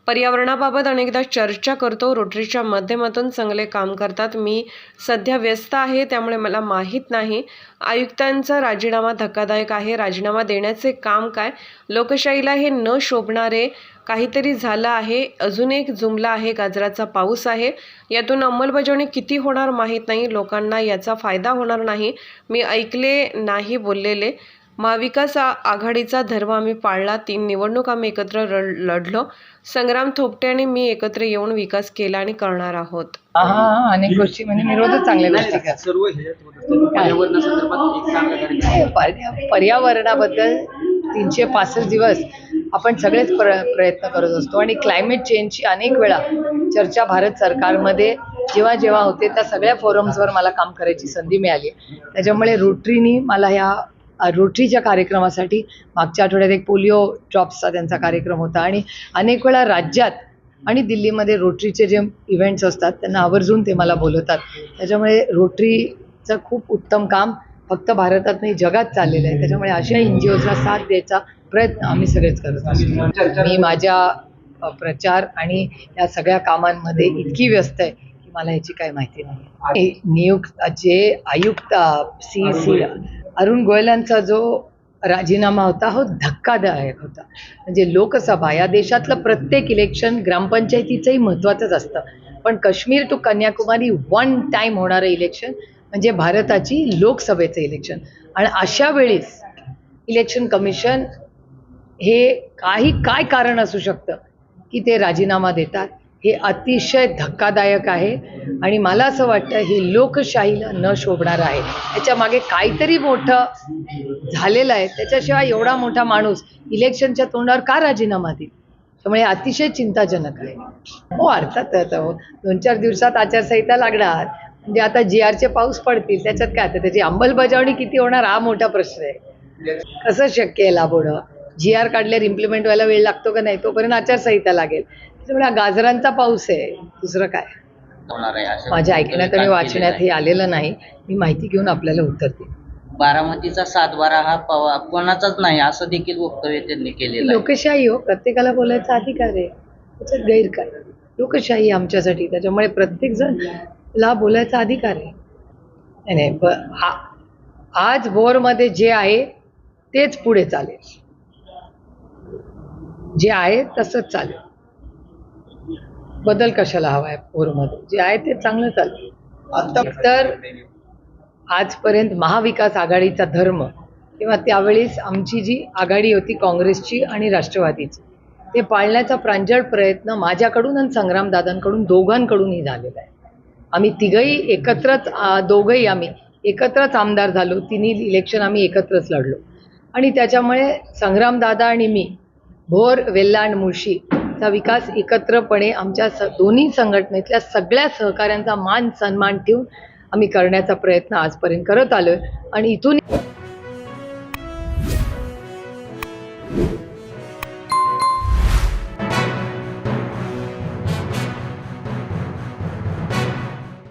पर्यावरणाबाबत अनेकदा चर्चा करतो. रोटरीच्या माध्यमातून चांगले काम करतात. मी सध्या व्यस्त आहे, त्यामुळे मला माहीत नाही. आयुक्तांचा राजीनामा धक्कादायक आहे. राजीनामा देण्याचे काम काय? लोकशाहीला हे न शोभणारे काहीतरी झालं आहे. अजून एक जुमला आहे, गाजराचा पाऊस आहे. यातून अंमलबजावणी किती होणार माहीत नाही. लोकांना याचा फायदा होणार नाही. मी ऐकले नाही बोललेले. महाविकास आघाडीचा धर्म आम्ही पाळला. 3 निवडणूक आम्ही एकत्र लढलो. संग्राम थोपटे आणि मी एकत्र येऊन विकास केला आणि करणार आहोत. अनेक गोष्टी म्हणजे मी रोजच चांगल्या गोष्टी करतो. सर्व पर्यावरणासंदर्भात एक चांगला कार्यक्रम. पर्यावरणाबद्दल 365 दिवस आपण सगळेच प्रयत्न करत असतो आणि क्लायमेट चेंजची अनेक वेळा चर्चा भारत सरकारमध्ये जेव्हा जेव्हा होते त्या सगळ्या फोरम्सवर मला काम करायची संधी मिळाली. त्याच्यामुळे रोटरीनी मला ह्या रोटरीच्या कार्यक्रमासाठी मागच्या आठवड्यात एक पोलिओ ड्रॉप्सचा त्यांचा कार्यक्रम होता आणि अनेक वेळा राज्यात आणि दिल्लीमध्ये रोटरीचे जे इव्हेंट्स असतात त्यांना आवर्जून ते मला बोलवतात. त्याच्यामुळे रोटरीचं खूप उत्तम काम फक्त भारतात नाही जगात चाललेलं आहे. त्याच्यामुळे अशा NGOजला साथ द्यायचा प्रयत्न आम्ही सगळेच करत असतो. मी माझ्या प्रचार आणि या सगळ्या कामांमध्ये इतकी व्यस्त आहे की मला ह्याची काही माहिती नाही. जे आयुक्त CEC अरुण गोयलांचा जो राजीनामा होता हो धक्कादायक होता. म्हणजे लोकसभा या देशातलं प्रत्येक इलेक्शन ग्रामपंचायतीचंही महत्त्वाचंच असतं, पण काश्मीर टू कन्याकुमारी 1 टाइम होणारं इलेक्शन म्हणजे भारताची लोकसभेचं इलेक्शन. आणि अशा वेळेस इलेक्शन कमिशन हे काय कारण असू शकतं की ते राजीनामा देतात, हे अतिशय धक्कादायक आहे. आणि मला असं वाटतं हे लोकशाहीला न शोभणारं आहे. त्याच्या मागे काहीतरी मोठं झालेलं आहे. त्याच्याशिवाय एवढा मोठा माणूस इलेक्शनच्या तोंडावर का राजीनामा देईल? त्यामुळे अतिशय चिंताजनक आहे. हो अर्थात 2-4 दिवसात आचारसंहिता लागणार. म्हणजे आता GRचे पाऊस पडतील, त्याच्यात काय आता त्याची अंमलबजावणी किती होणार हा मोठा प्रश्न आहे. कसं शक्य आहे लाभवणं? GR काढल्यावर इम्प्लिमेंट व्हायला वेळ लागतो का नाही, तोपर्यंत आचारसंहिता लागेल. त्यामुळे गाजरांचा पाऊस आहे, दुसरं काय. माझ्या ऐकण्यात आणि वाचण्यात हे आलेलं नाही. मी माहिती घेऊन आपल्याला उत्तर देईन. बारामतीचा 7-12 हा कोणाचाच नाही असं देखील वक्तव्य त्यांनी केलेलं आहे. लोकशाही हो, प्रत्येकाला बोलायचा अधिकार आहे, त्याच्यात गैर काय. लोकशाही आमच्यासाठी, त्याच्यामुळे प्रत्येक जण ला बोलायचा अधिकार आहे. नाही आज भोरमध्ये जे आहे तेच पुढे चालेल, जे आहे तसंच चालेल. बदल कशाला हवा आहे? भोरमध्ये जे आहे ते चांगलं चालेल. आता तर आजपर्यंत महाविकास आघाडीचा धर्म किंवा त्यावेळेस आमची जी आघाडी होती काँग्रेसची आणि राष्ट्रवादीची, ते पाळण्याचा प्रांजळ प्रयत्न माझ्याकडून आणि संग्रामदादांकडून दोघांकडूनही झालेला आहे. आम्ही तिघही एकत्रच दोघंही आम्ही एकत्रच आमदार झालो. 3 इलेक्शन आम्ही एकत्रच लढलो आणि त्याच्यामुळे संग्रामदादा आणि मी भोर, वेल्हा आणि मुळशीचा विकास एकत्रपणे आमच्या दोन्ही संघटनेतल्या सगळ्या सहकाऱ्यांचा मान सन्मान ठेवून आम्ही करण्याचा प्रयत्न आजपर्यंत करत आलोय. आणि इथून